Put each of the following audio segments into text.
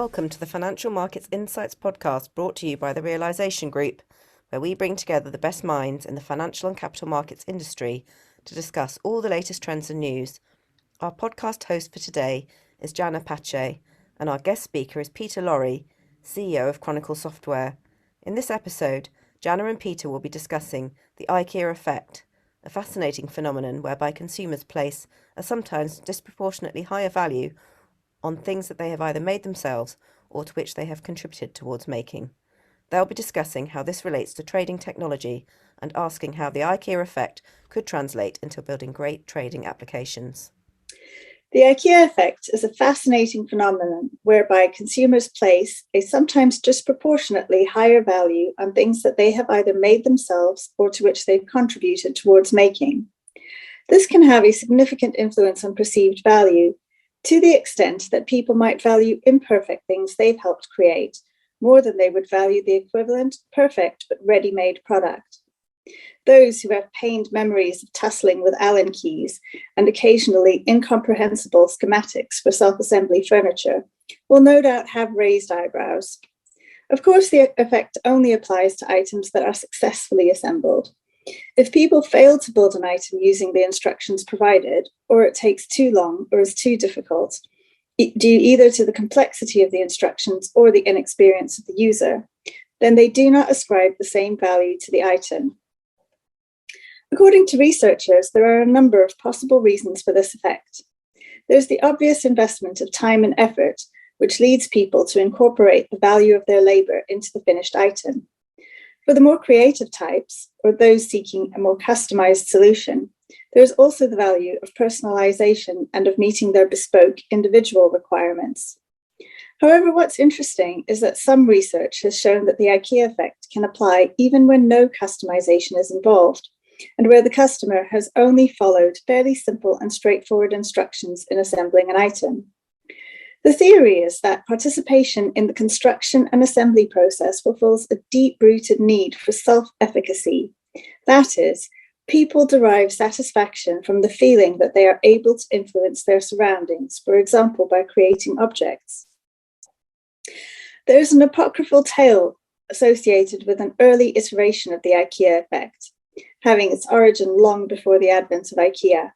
welcome to the Financial Markets Insights podcast brought to you by the Realization Group, where we bring together the best minds in the financial and capital markets industry to discuss all the latest trends and news. Our podcast host for today is Jana Pache, and our guest speaker is Peter Lorry, CEO of Chronicle Software. In this episode, Jana and Peter will be discussing the IKEA Effect, a fascinating phenomenon whereby consumers place a sometimes disproportionately higher value on things that they have either made themselves or to which they have contributed towards making. They'll be discussing how this relates to trading technology and asking how the IKEA effect could translate into building great trading applications. The IKEA effect is a fascinating phenomenon whereby consumers place a sometimes disproportionately higher value on things that they have either made themselves or to which they've contributed towards making. This can have a significant influence on perceived value, to the extent that people might value imperfect things they've helped create more than they would value the equivalent, perfect but ready-made product. Those who have pained memories of tussling with Allen keys and occasionally incomprehensible schematics for self-assembly furniture will no doubt have raised eyebrows. Of course, the effect only applies to items that are successfully assembled. If people fail to build an item using the instructions provided, or it takes too long or is too difficult, due either to the complexity of the instructions or the inexperience of the user, then they do not ascribe the same value to the item. According to researchers, there are a number of possible reasons for this effect. There's the obvious investment of time and effort, which leads people to incorporate the value of their labor into the finished item. For the more creative types, or those seeking a more customized solution, there is also the value of personalization and of meeting their bespoke individual requirements. However, what's interesting is that some research has shown that the IKEA effect can apply even when no customization is involved, and where the customer has only followed fairly simple and straightforward instructions in assembling an item. The theory is that participation in the construction and assembly process fulfills a deep-rooted need for self-efficacy. That is, people derive satisfaction from the feeling that they are able to influence their surroundings, for example, by creating objects. There is an apocryphal tale associated with an early iteration of the IKEA effect, having its origin long before the advent of IKEA.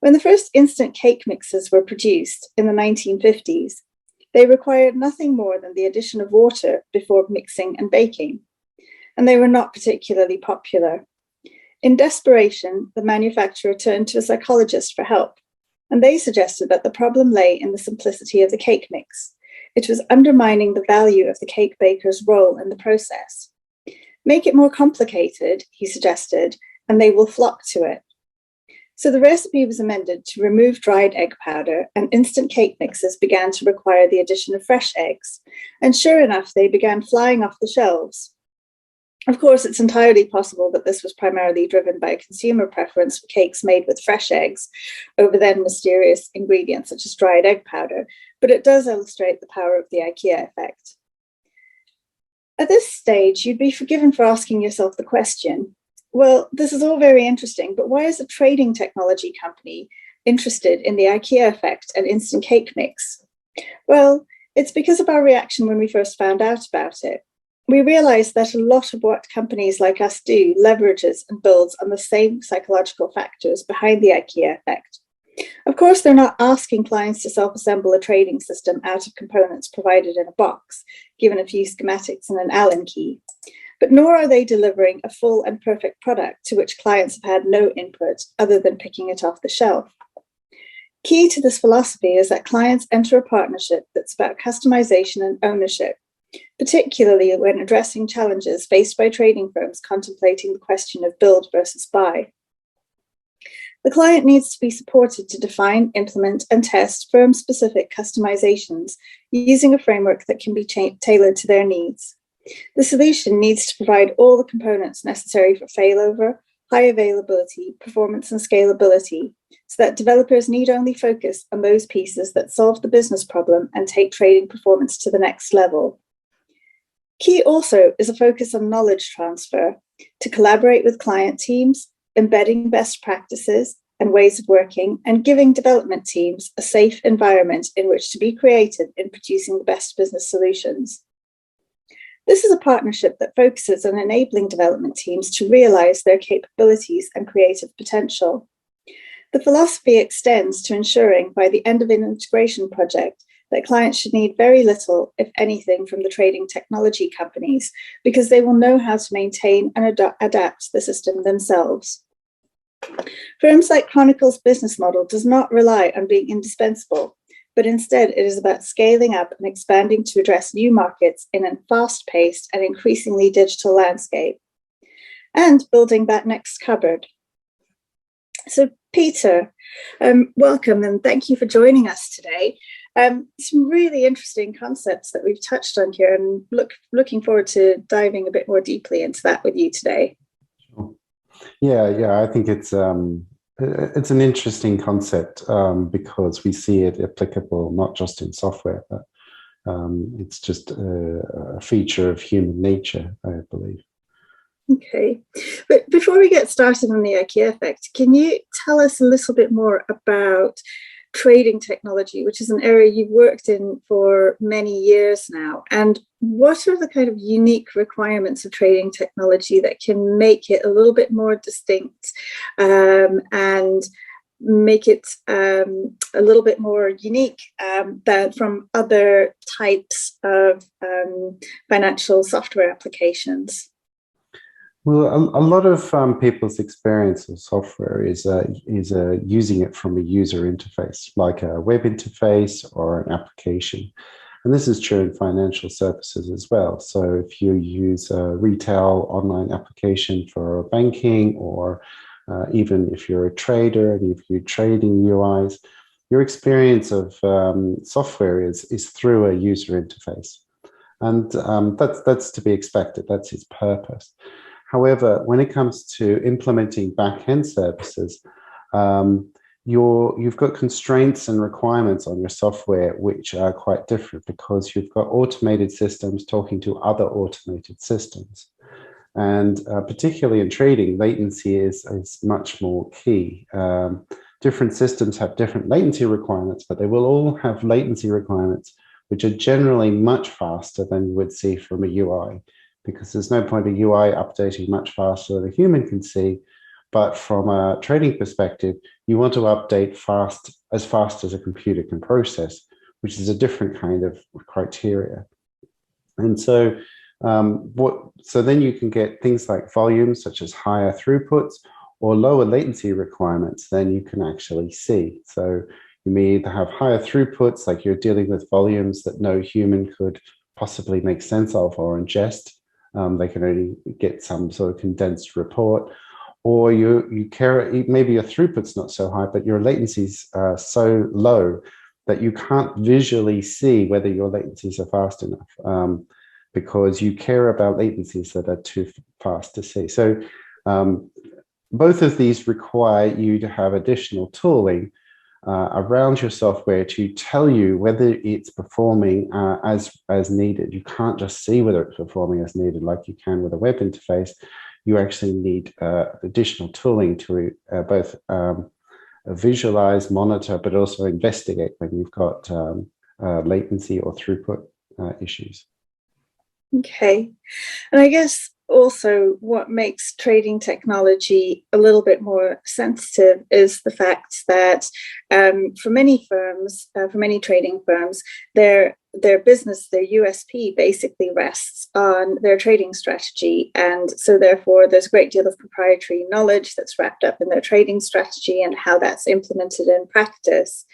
When the first instant cake mixes were produced in the 1950s, they required nothing more than the addition of water before mixing and baking, and they were not particularly popular. In desperation, the manufacturer turned to a psychologist for help, and they suggested that the problem lay in the simplicity of the cake mix. It was undermining the value of the cake baker's role in the process. Make it more complicated, he suggested, and they will flock to it. So the recipe was amended to remove dried egg powder, and instant cake mixes began to require the addition of fresh eggs. And sure enough, they began flying off the shelves. Of course, it's entirely possible that this was primarily driven by a consumer preference for cakes made with fresh eggs over then mysterious ingredients such as dried egg powder, but it does illustrate the power of the IKEA effect. At this stage, you'd be forgiven for asking yourself the question, well, this is all very interesting, but why is a trading technology company interested in the IKEA effect and instant cake mix? Well, it's because of our reaction when we first found out about it. We realized that a lot of what companies like us do leverages and builds on the same psychological factors behind the IKEA effect. Of course, they're not asking clients to self-assemble a trading system out of components provided in a box, given a few schematics and an Allen key. But nor are they delivering a full and perfect product to which clients have had no input other than picking it off the shelf. Key to this philosophy is that clients enter a partnership that's about customization and ownership, particularly when addressing challenges faced by trading firms contemplating the question of build versus buy. The client needs to be supported to define, implement, and test firm-specific customizations using a framework that can be tailored to their needs. The solution needs to provide all the components necessary for failover, high availability, performance, and scalability, so that developers need only focus on those pieces that solve the business problem and take trading performance to the next level. Key also is a focus on knowledge transfer to collaborate with client teams, embedding best practices, and ways of working, and giving development teams a safe environment in which to be creative in producing the best business solutions. This is a partnership that focuses on enabling development teams to realise their capabilities and creative potential. The philosophy extends to ensuring by the end of an integration project that clients should need very little, if anything, from the trading technology companies, because they will know how to maintain and adapt the system themselves. Firms like Chronicle's business model does not rely on being indispensable, but instead it is about scaling up and expanding to address new markets in a fast-paced and increasingly digital landscape, and building that next cupboard. So Peter, welcome and thank you for joining us today. Some really interesting concepts that we've touched on here, and looking forward to diving a bit more deeply into that with you today. Sure. Yeah, I think it's an interesting concept because we see it applicable not just in software, but it's just a feature of human nature, I believe. Okay, but before we get started on the IKEA effect, can you tell us a little bit more about trading technology, which is an area you've worked in for many years now, and what are the kind of unique requirements of trading technology that can make it a little bit more distinct and make it a little bit more unique than from other types of financial software applications? Well, a lot of people's experience of software is using it from a user interface, like a web interface or an application. And this is true in financial services as well. So if you use a retail online application for banking, or even if you're a trader and if you're trading UIs, your experience of software is through a user interface. And that's to be expected. That's its purpose. However, when it comes to implementing back-end services, you've got constraints and requirements on your software which are quite different, because you've got automated systems talking to other automated systems. And particularly in trading, latency is much more key. Different systems have different latency requirements, but they will all have latency requirements which are generally much faster than you would see from a UI. Because there's no point a UI updating much faster than a human can see. But from a trading perspective, you want to update as fast as a computer can process, which is a different kind of criteria. And so so then you can get things like volumes, such as higher throughputs or lower latency requirements than you can actually see. So you may either have higher throughputs, like you're dealing with volumes that no human could possibly make sense of or ingest. They can only get some sort of condensed report, or maybe your throughput's not so high, but your latencies are so low that you can't visually see whether your latencies are fast enough, because you care about latencies that are too fast to see. So both of these require you to have additional tooling around your software to tell you whether it's performing as needed. You can't just see whether it's performing as needed like you can with a web interface. You actually need additional tooling to both visualize, monitor, but also investigate when you've got latency or throughput issues. Okay, and I guess also what makes trading technology a little bit more sensitive is the fact that for many firms, for many trading firms, their business, their USP basically rests on their trading strategy. And so therefore there's a great deal of proprietary knowledge that's wrapped up in their trading strategy and how that's implemented in practice.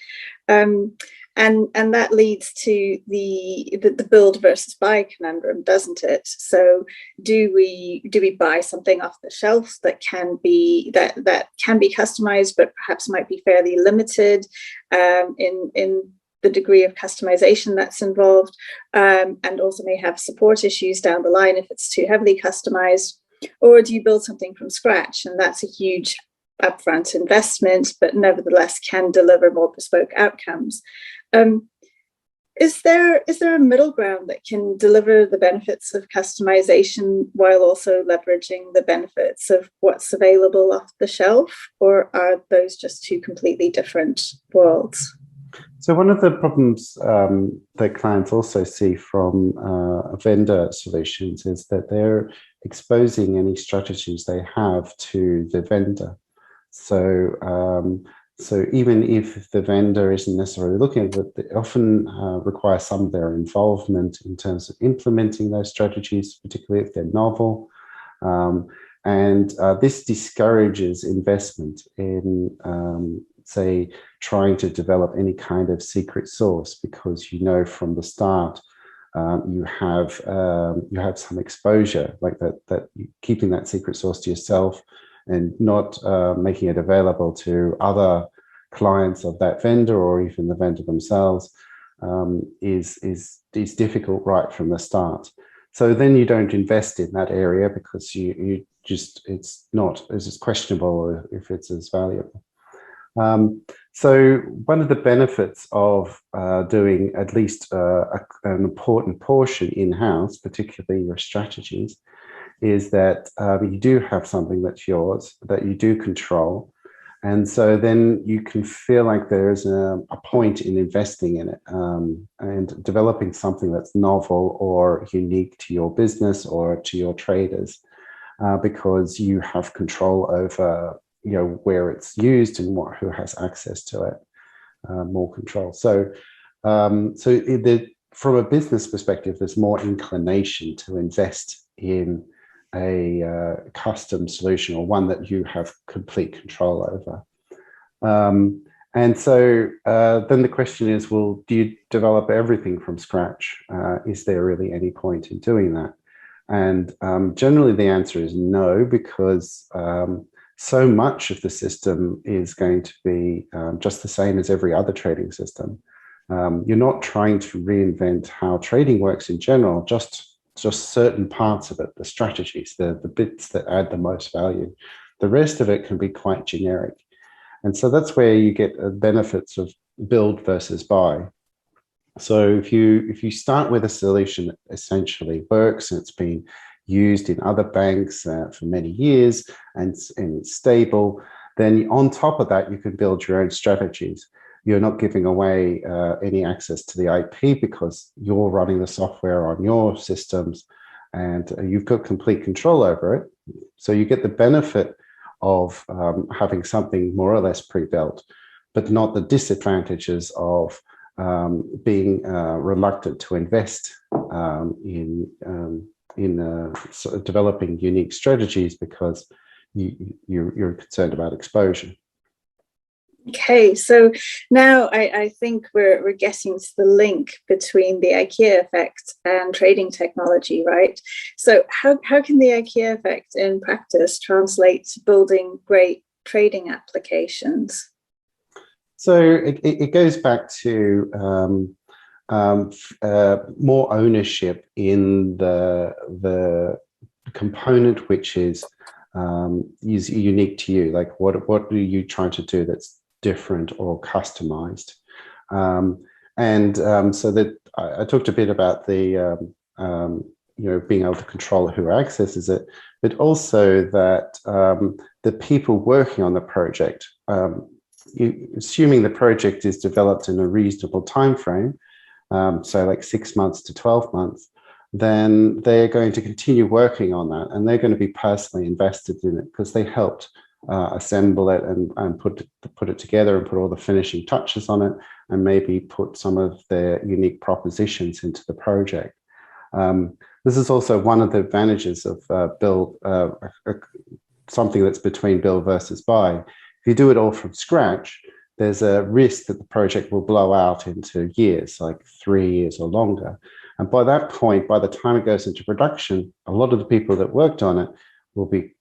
And that leads to the build versus buy conundrum, doesn't it? So do we buy something off the shelf that can be customized, but perhaps might be fairly limited in the degree of customization that's involved, and also may have support issues down the line if it's too heavily customized? Or do you build something from scratch, and that's a huge upfront investment, but nevertheless can deliver more bespoke outcomes? Is there a middle ground that can deliver the benefits of customization while also leveraging the benefits of what's available off the shelf, or are those just two completely different worlds? So one of the problems that clients also see from vendor solutions is that they're exposing any strategies they have to the vendor. So even if the vendor isn't necessarily looking at it, they often require some of their involvement in terms of implementing those strategies, particularly if they're novel. And this discourages investment in, say, trying to develop any kind of secret sauce, because you know from the start you have some exposure like that, keeping that secret sauce to yourself and not making it available to other clients of that vendor or even the vendor themselves is difficult right from the start. So then you don't invest in that area because you just, it's questionable if it's as valuable. So one of the benefits of doing at least an important portion in-house, particularly your strategies, is that you do have something that's yours, that you do control. And so then you can feel like there's a point in investing in it and developing something that's novel or unique to your business or to your traders, because you have control over, you know, where it's used and who has access to it, more control. So, from a business perspective, there's more inclination to invest in a custom solution, or one that you have complete control over. And so then the question is, well, do you develop everything from scratch? Is there really any point in doing that? And generally the answer is no, because so much of the system is going to be just the same as every other trading system. You're not trying to reinvent how trading works in general, just certain parts of it, the strategies, the bits that add the most value. The rest of it can be quite generic. And so that's where you get the benefits of build versus buy. So if you start with a solution that essentially works and it's been used in other banks for many years and it's stable, then on top of that, you can build your own strategies. You're not giving away any access to the IP because you're running the software on your systems and you've got complete control over it. So you get the benefit of having something more or less pre-built, but not the disadvantages of being reluctant to invest in sort of developing unique strategies because you're concerned about exposure. Okay, so now I think we're getting to the link between the IKEA effect and trading technology, right? So how can the IKEA effect in practice translate to building great trading applications? So it goes back to more ownership in the component which is unique to you. Like what are you trying to do that's different or customized? So that I talked a bit about the being able to control who accesses it, but also that the people working on the project, assuming the project is developed in a reasonable time frame, so like 6 months to 12 months, then they're going to continue working on that, and they're going to be personally invested in it because they helped assemble it and put it together and put all the finishing touches on it, and maybe put some of their unique propositions into the project. This is also one of the advantages of build, something that's between build versus buy. If you do it all from scratch, there's a risk that the project will blow out into years, like 3 years or longer. And by that point, by the time it goes into production, a lot of the people that worked on it will be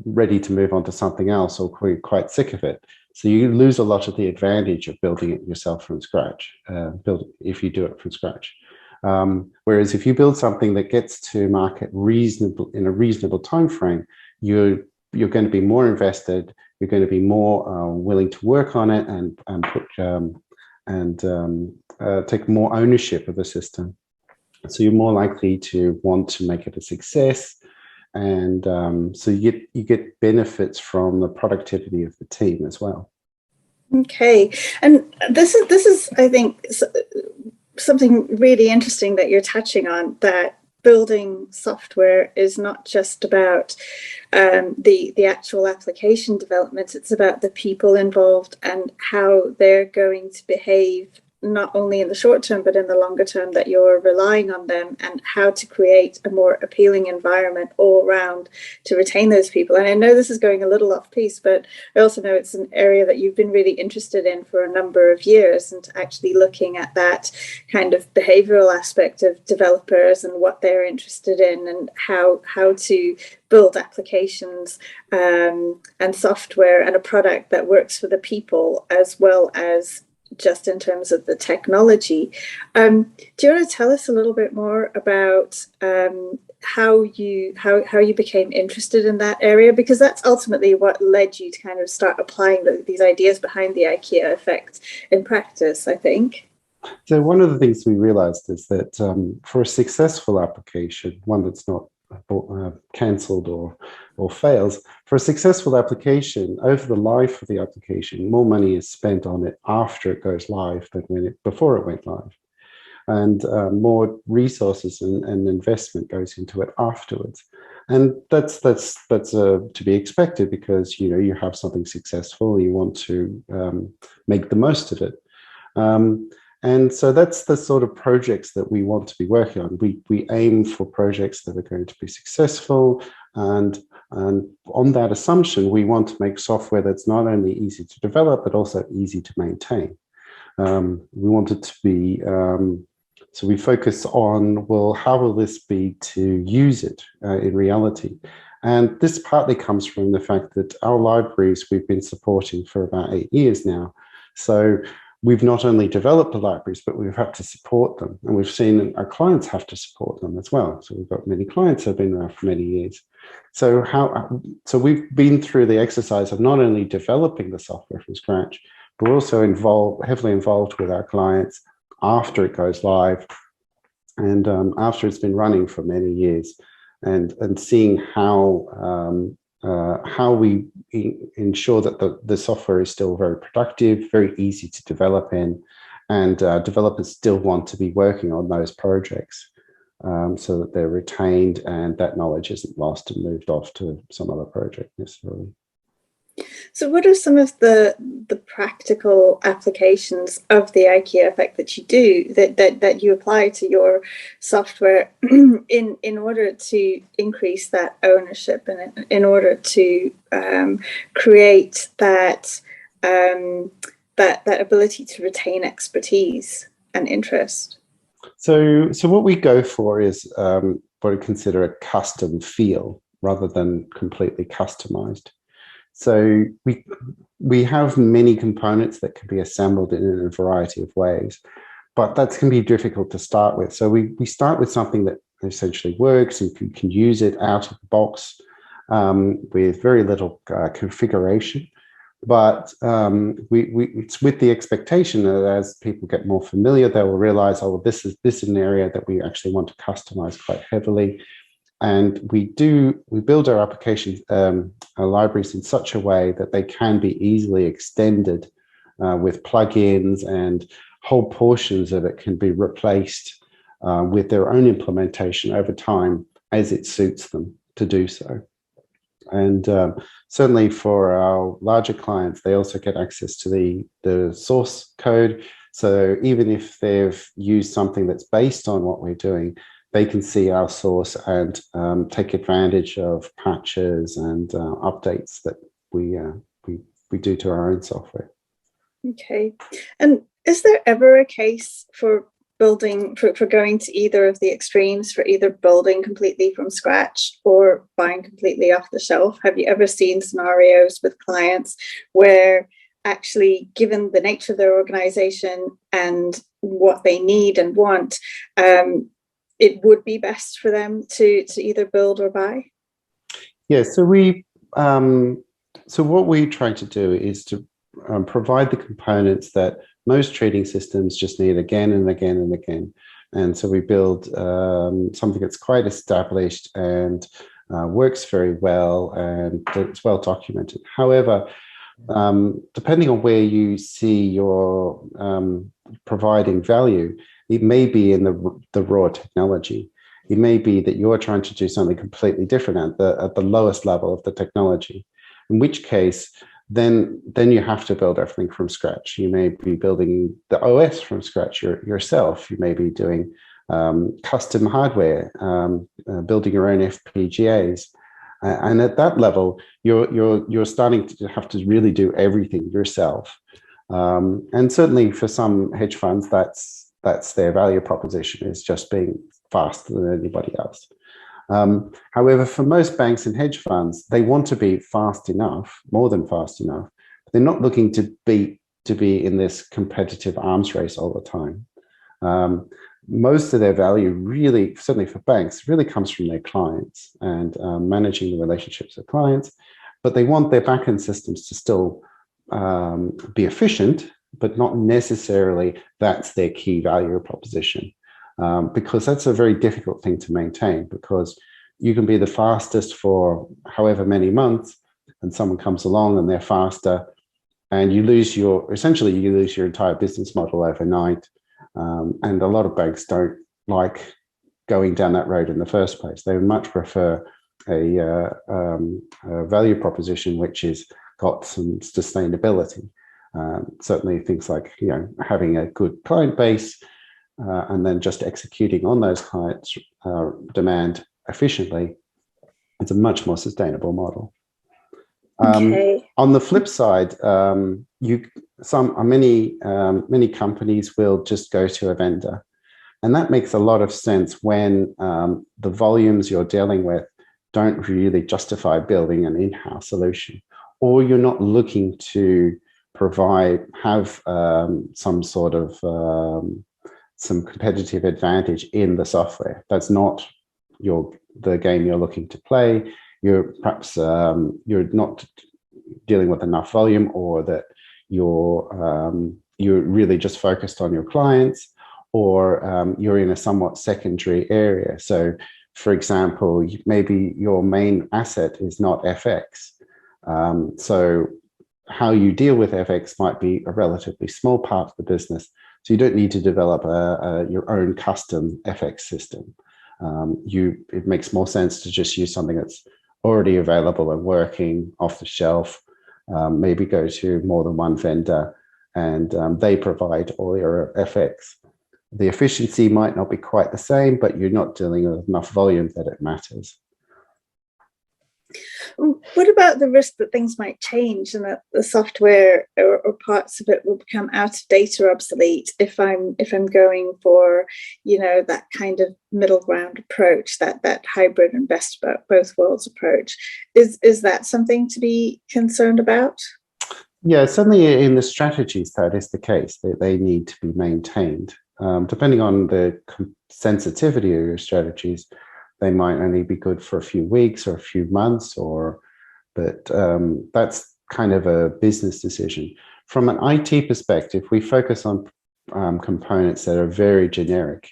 ready to move on to something else or quite sick of it. So you lose a lot of the advantage of building it yourself from scratch, if you do it from scratch. Whereas if you build something that gets to market in a reasonable time frame, you're going to be more invested. You're going to be more willing to work on it and take more ownership of the system. So you're more likely to want to make it a success, and so you get benefits from the productivity of the team as well. Okay, and this is I think something really interesting that you're touching on, that building software is not just about the actual application development. It's about the people involved and how they're going to behave, not only in the short term, but in the longer term, that you're relying on them, and how to create a more appealing environment all around to retain those people. And I know this is going a little off piece, but I also know it's an area that you've been really interested in for a number of years, and actually looking at that kind of behavioral aspect of developers and what they're interested in, and how to build applications and software and a product that works for the people as well as just in terms of the technology. Do you want to tell us a little bit more about how you became interested in that area? Because that's ultimately what led you to kind of start applying these ideas behind the IKEA effect in practice, I think. So one of the things we realized is that for a successful application, one that's not cancelled or fails, for a successful application, over the life of the application, more money is spent on it after it goes live than before it went live, and more resources and investment goes into it afterwards. And that's to be expected, because you have something successful, you want to make the most of it. And so that's the sort of projects that we want to be working on. We aim for projects that are going to be successful, and on that assumption, we want to make software that's not only easy to develop, but also easy to maintain. We want it to be, so we focus on, well, how will this be to use it in reality? And this partly comes from the fact that our libraries we've been supporting for about 8 years now. So we've not only developed the libraries, but we've had to support them. And we've seen our clients have to support them as well. So we've got many clients who have been around for many years. So we've been through the exercise of not only developing the software from scratch, but we're also heavily involved with our clients after it goes live, and after it's been running for many years, and seeing how we ensure that the software is still very productive, very easy to develop in, and developers still want to be working on those projects, so that they're retained and that knowledge isn't lost and moved off to some other project necessarily. So what are some of the practical applications of the IKEA effect that you do, that you apply to your software in order to increase that ownership, and in order to create that ability to retain expertise and interest? So what we go for is what we consider a custom feel rather than completely customized. So we have many components that can be assembled in a variety of ways, but that can be difficult to start with. So we start with something that essentially works, and you can use it out of the box with very little configuration. But it's with the expectation that as people get more familiar, they will realize, oh, well, this is an area that we actually want to customize quite heavily. And we build our applications, our libraries, in such a way that they can be easily extended with plugins, and whole portions of it can be replaced with their own implementation over time as it suits them to do so. And certainly for our larger clients, they also get access to the source code. So even if they've used something that's based on what we're doing, they can see our source and take advantage of patches and updates that we do to our own software. Okay. And is there ever a case for building, for going to either of the extremes, for either building completely from scratch or buying completely off the shelf? Have you ever seen scenarios with clients where actually, given the nature of their organization and what they need and want, it would be best for them to either build or buy? Yeah, so what we try to do is to provide the components that most trading systems just need again and again and again. And so we build something that's quite established and works very well, and it's well documented. However, depending on where you see your providing value, it may be in the raw technology. It may be that you're trying to do something completely different at the lowest level of the technology, in which case then you have to build everything from scratch. You may be building the OS from scratch yourself. You may be doing custom hardware, building your own FPGAs. And at that level, you're starting to have to really do everything yourself. And certainly for some hedge funds, that's their value proposition, is just being faster than anybody else. However, for most banks and hedge funds, they want to be fast enough, more than fast enough. They're not looking to be in this competitive arms race all the time. Most of their value really, certainly for banks, really comes from their clients and managing the relationships with clients. But they want their backend systems to still be efficient, but not necessarily that's their key value proposition. Because that's a very difficult thing to maintain, because you can be the fastest for however many months, and someone comes along and they're faster, and you lose your entire business model overnight. And a lot of banks don't like going down that road in the first place. They would much prefer a value proposition which has got some sustainability. Certainly things like having a good client base, and then just executing on those clients' demand efficiently. It's a much more sustainable model. Okay. On the flip side, many companies will just go to a vendor, and that makes a lot of sense when the volumes you're dealing with don't really justify building an in-house solution, or you're not looking to have some sort of some competitive advantage in the software. That's not the game you're looking to play. You're perhaps you're not dealing with enough volume, or that you're really just focused on your clients, or you're in a somewhat secondary area. So, for example, maybe your main asset is not FX. So how you deal with FX might be a relatively small part of the business. So you don't need to develop your own custom FX system. It makes more sense to just use something that's already available and working off the shelf. Maybe go to more than one vendor, and they provide all your FX. The efficiency might not be quite the same, but you're not dealing with enough volume that it matters. What about the risk that things might change and that the software or parts of it will become out of date or obsolete if I'm going for that kind of middle ground approach, that hybrid and best of both worlds approach? Is that something to be concerned about? Yeah, certainly in the strategies that is the case. They need to be maintained. Depending on the sensitivity of your strategies, they might only be good for a few weeks or a few months, but that's kind of a business decision. From an IT perspective, we focus on components that are very generic.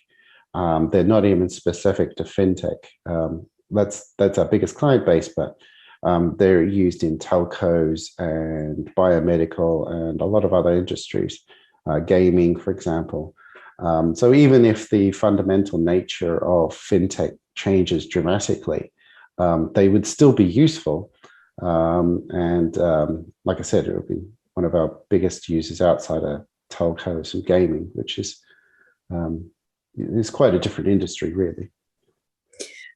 They're not even specific to fintech. That's our biggest client base, but they're used in telcos and biomedical and a lot of other industries, gaming, for example. So even if the fundamental nature of fintech changes dramatically, they would still be useful. And like I said, it would be one of our biggest users outside of telcos and gaming, which is quite a different industry, really.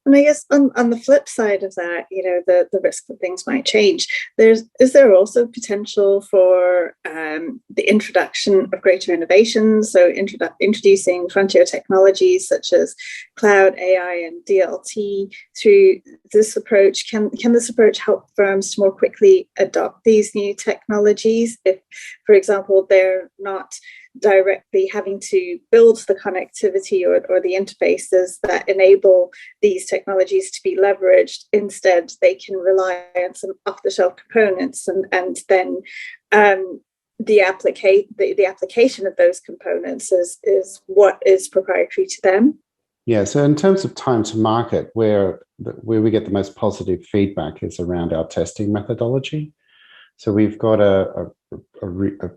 And I guess on the flip side of that, the risk that things might change, is there also potential for the introduction of greater innovations? So introducing frontier technologies such as cloud, AI, and DLT through this approach. Can this approach help firms to more quickly adopt these new technologies if, for example, they're not directly having to build the connectivity or the interfaces that enable these technologies to be leveraged? Instead, they can rely on some off-the-shelf components and then the application of those components is what is proprietary to them. Yeah, so in terms of time to market, where we get the most positive feedback is around our testing methodology. So we've got a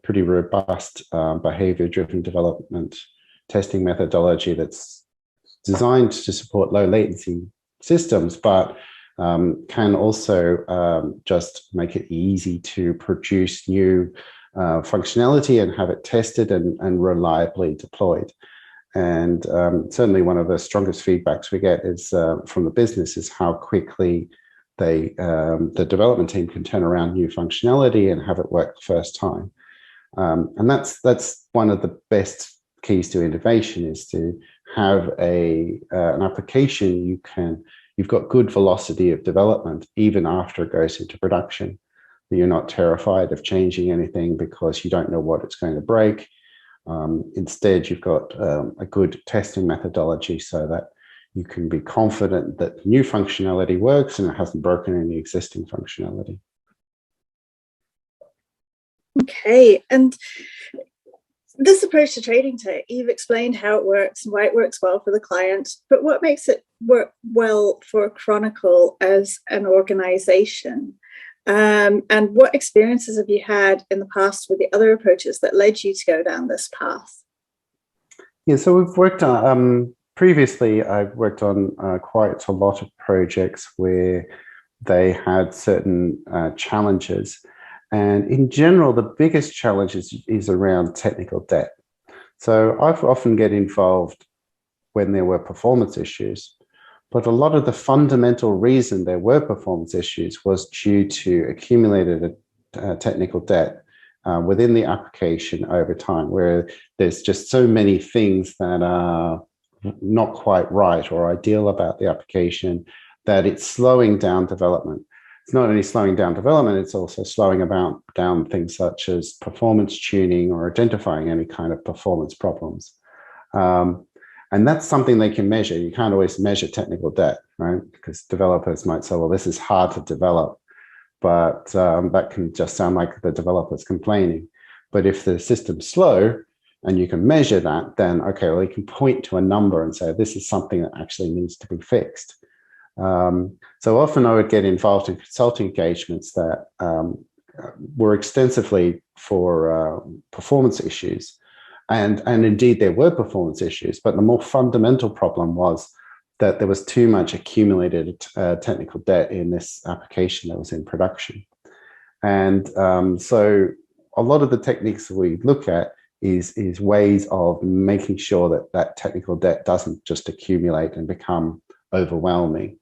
pretty robust behavior-driven development testing methodology that's designed to support low latency systems, but can also just make it easy to produce new functionality and have it tested and reliably deployed. And certainly one of the strongest feedbacks we get is from the business is how quickly the development team can turn around new functionality and have it work the first time. And that's one of the best keys to innovation, is to have an application you've got good velocity of development even after it goes into production. You're not terrified of changing anything because you don't know what it's going to break. Instead, you've got a good testing methodology so that you can be confident that new functionality works and it hasn't broken any existing functionality. Okay, and this approach to trading tech, you've explained how it works and why it works well for the client, but what makes it work well for Chronicle as an organization? And what experiences have you had in the past with the other approaches that led you to go down this path? Yeah, so we've worked on, previously I've worked on quite a lot of projects where they had certain challenges. And in general, the biggest challenge is around technical debt. So I often get involved when there were performance issues, but a lot of the fundamental reason there were performance issues was due to accumulated technical debt within the application over time, where there's just so many things that are not quite right or ideal about the application that it's slowing down development. It's not only slowing down development, it's also slowing down things such as performance tuning or identifying any kind of performance problems. And that's something they can measure. You can't always measure technical debt, right? Because developers might say, well, this is hard to develop, but that can just sound like the developer's complaining. But if the system's slow and you can measure that, then, okay, well, you can point to a number and say, this is something that actually needs to be fixed. So often I would get involved in consulting engagements that were extensively for performance issues. And indeed, there were performance issues, but the more fundamental problem was that there was too much accumulated technical debt in this application that was in production. And so a lot of the techniques that we look at is ways of making sure that that technical debt doesn't just accumulate and become overwhelming.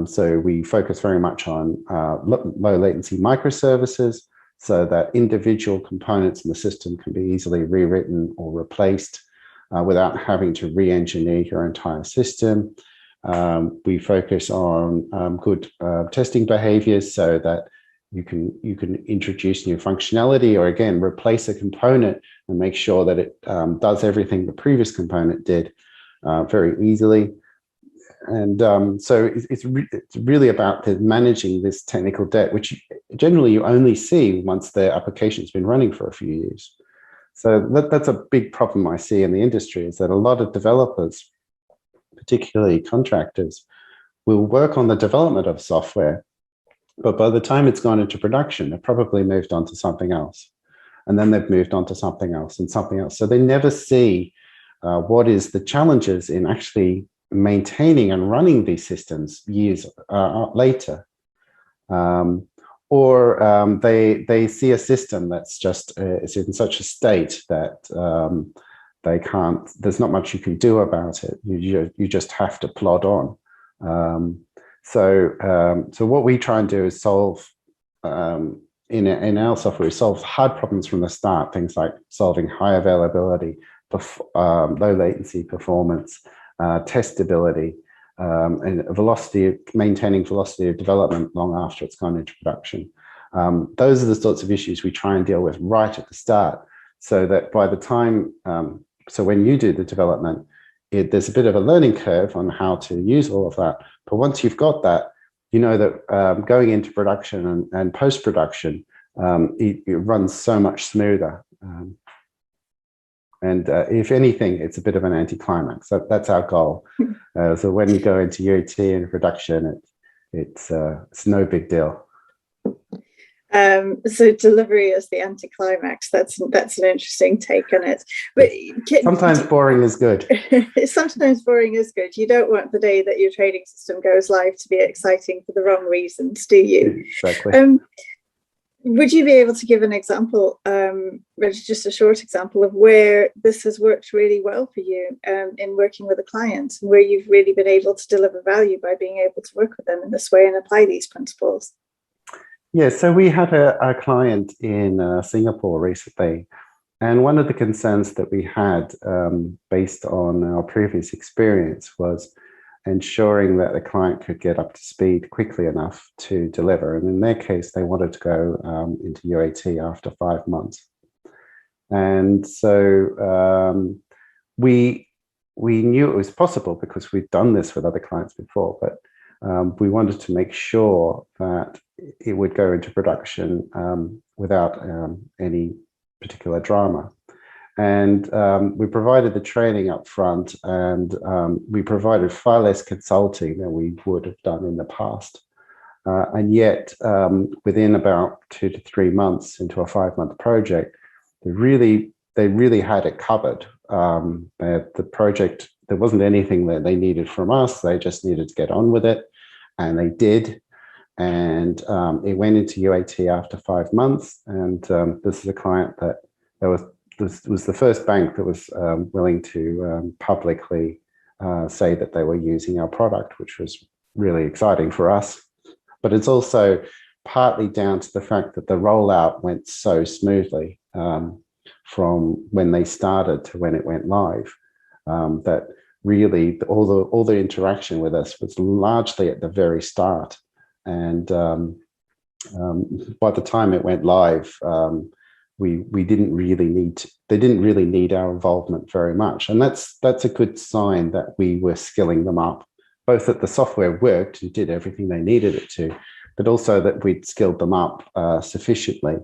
So we focus very much on low latency microservices, so that individual components in the system can be easily rewritten or replaced without having to re-engineer your entire system. We focus on good testing behaviors so that you can introduce new functionality, or again, replace a component and make sure that it does everything the previous component did very easily. And so it's really about managing this technical debt, which generally you only see once the application's been running for a few years. So that's a big problem I see in the industry, is that a lot of developers, particularly contractors, will work on the development of software, but by the time it's gone into production, they've probably moved on to something else. And then they've moved on to something else and something else. So they never see what is the challenges in actually maintaining and running these systems years later. Or they see a system that's just is in such a state that they can't, there's not much you can do about it. You just have to plod on. So what we try and do is solve, in our software, we solve hard problems from the start, things like solving high availability, low latency performance, testability, and maintaining velocity of development long after it's gone into production. Those are the sorts of issues we try and deal with right at the start, so that by the time, so when you do the development, there's a bit of a learning curve on how to use all of that. But once you've got that, you know that going into production and post-production, it runs so much smoother. And if anything, it's a bit of an anticlimax. So that's our goal. So when you go into UAT and production, it's no big deal. So delivery is the anticlimax. That's an interesting take on it. But sometimes boring is good. Sometimes boring is good. You don't want the day that your trading system goes live to be exciting for the wrong reasons, do you? Exactly. Would you be able to give an example, just a short example of where this has worked really well for you in working with a client, and where you've really been able to deliver value by being able to work with them in this way and apply these principles? Yeah, so we had a client in Singapore recently, and one of the concerns that we had based on our previous experience was ensuring that the client could get up to speed quickly enough to deliver. And in their case, they wanted to go into UAT after 5 months. And so we knew it was possible because we'd done this with other clients before, but we wanted to make sure that it would go into production without any particular drama. And we provided the training up front, and we provided far less consulting than we would have done in the past. And yet, within about 2 to 3 months into a 5-month project, they really had it covered. The project, there wasn't anything that they needed from us. They just needed to get on with it, and they did. And it went into UAT after 5 months. And this is a client that was the first bank that was willing to publicly say that they were using our product, which was really exciting for us. But it's also partly down to the fact that the rollout went so smoothly from when they started to when it went live, that really all the interaction with us was largely at the very start. And by the time it went live, we didn't really they didn't really need our involvement very much. And that's a good sign that we were skilling them up, both that the software worked and did everything they needed it to, but also that we'd skilled them up sufficiently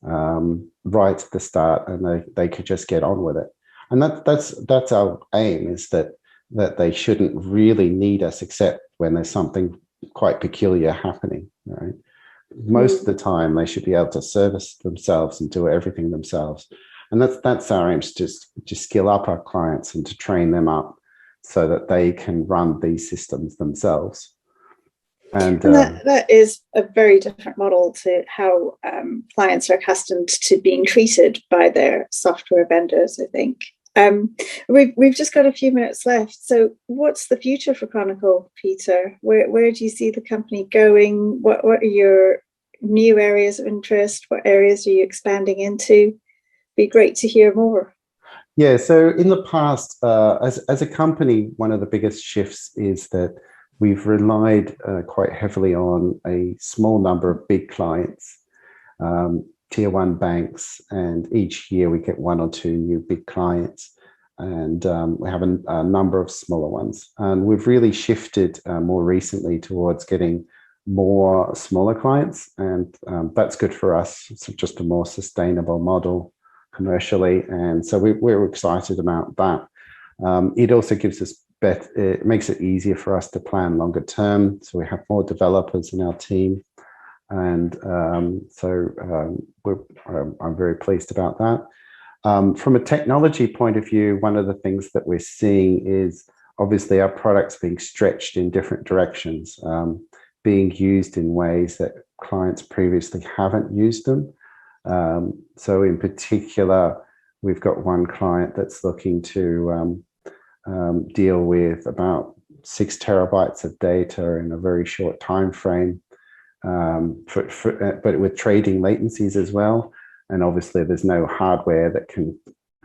right at the start, and they could just get on with it. And that's our aim, is that they shouldn't really need us except when there's something quite peculiar happening, right? Most of the time, they should be able to service themselves and do everything themselves. And that's our aim, to skill up our clients and to train them up so that they can run these systems themselves. And that is a very different model to how clients are accustomed to being treated by their software vendors, I think. We've just got a few minutes left. So what's the future for Chronicle, Peter? Where do you see the company going? What are your new areas of interest? What areas are you expanding into? Be great to hear more. Yeah, so in the past, as a company, one of the biggest shifts is that we've relied quite heavily on a small number of big clients, tier 1 banks, and each year we get 1 or 2 new big clients, and we have a number of smaller ones. And we've really shifted more recently towards getting more smaller clients, and that's good for us. It's just a more sustainable model commercially, and so we're excited about that. It also gives us it makes it easier for us to plan longer term, so we have more developers in our team, and I'm very pleased about that. From a technology point of view, one of the things that we're seeing is obviously our products being stretched in different directions, being used in ways that clients previously haven't used them. So in particular, we've got one client that's looking to deal with about 6 terabytes of data in a very short time frame, but with trading latencies as well. And obviously there's no hardware that can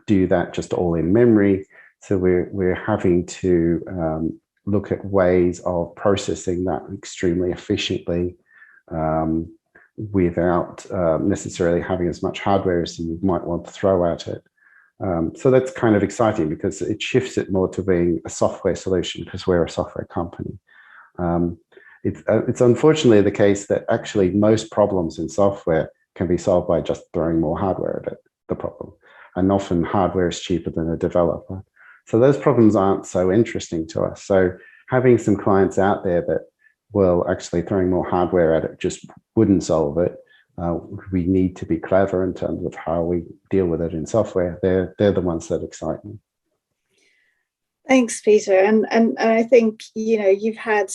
do that just all in memory. So we're having to look at ways of processing that extremely efficiently without necessarily having as much hardware as you might want to throw at it. So that's kind of exciting because it shifts it more to being a software solution, because we're a software company. It's unfortunately the case that actually most problems in software can be solved by just throwing more hardware at it, the problem. And often hardware is cheaper than a developer. So those problems aren't so interesting to us. So having some clients out there that will actually throwing more hardware at it just wouldn't solve it. We need to be clever in terms of how we deal with it in software. They're the ones that excite me. Thanks, Peter. And I think, you've had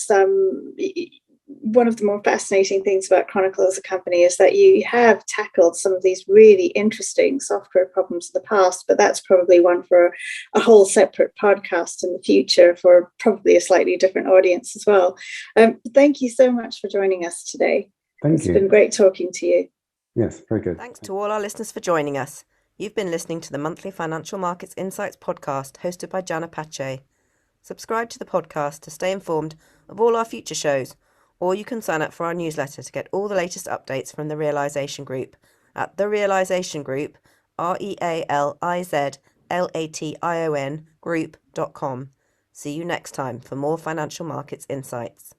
one of the more fascinating things about Chronicle as a company is that you have tackled some of these really interesting software problems in the past, but that's probably one for a whole separate podcast in the future for probably a slightly different audience as well. Thank you so much for joining us today. Thank you. It's been great talking to you. Yes, very good. Thanks to all our listeners for joining us. You've been listening to the monthly Financial Markets Insights podcast hosted by Jana Pache. Subscribe to the podcast to stay informed of all our future shows, or you can sign up for our newsletter to get all the latest updates from the Realization Group at The Realization Group, REALIZLATION group.com. See you next time for more Financial Markets Insights.